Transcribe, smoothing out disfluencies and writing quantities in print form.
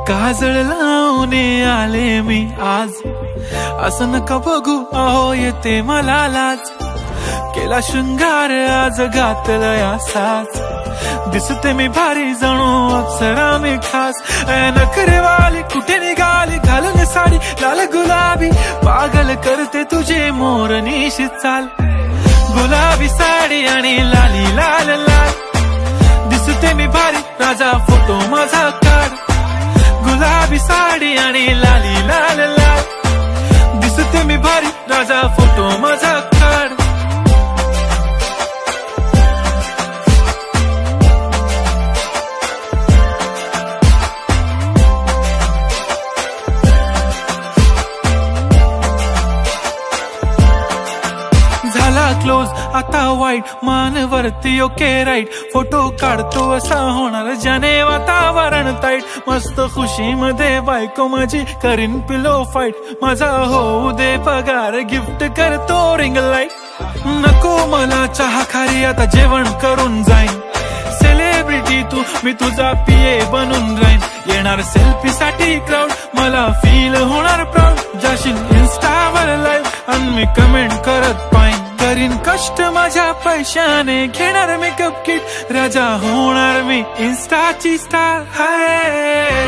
काजळ लावून आले मी आज, असं नका बघू अहो येते मला लाज। केला शृंगार आज घातला या साज, दिसते मी भारी जणू अप्सरा मी खास। नखरेवाली कुठे निघाली घालून साडी लाल गुलाबी, पागल करते तुझे मोरनीशी चाल। गुलाबी साडी आणि लाली लाल लाल, दिसते मी भारी राजा फोटो माझा काढ। गुलाबी साडी आणि लाली लाल लाल, दिसते मी भारी राजा फोटो माझा काढ। झाला क्लोज आता वाईट मानवरती ओके राईट, फोटो काढतो असा होणार ज्याने वातावरण ताईट। मस्त खुशी मध्ये बायको माझी करीन पिलो फाईट, माझा होऊ दे पगार गिफ्ट करतो रिंग लाईट। नको मला चहा खारी आता जेवण करून जाईन, सेलिब्रिटी तू मी तुझा पीए बनून राहीन। येणार सेल्फी साठी क्राऊड मला फील होणार प्राऊड, जाशील इन्स्टावर लाईव्ह आणि मी कमेंट करत पाहिन। करीन कष्ट माझ्या पैशाने घेणार मेकअप किट, राजा होणार मी इन्स्टाची स्टार। हाय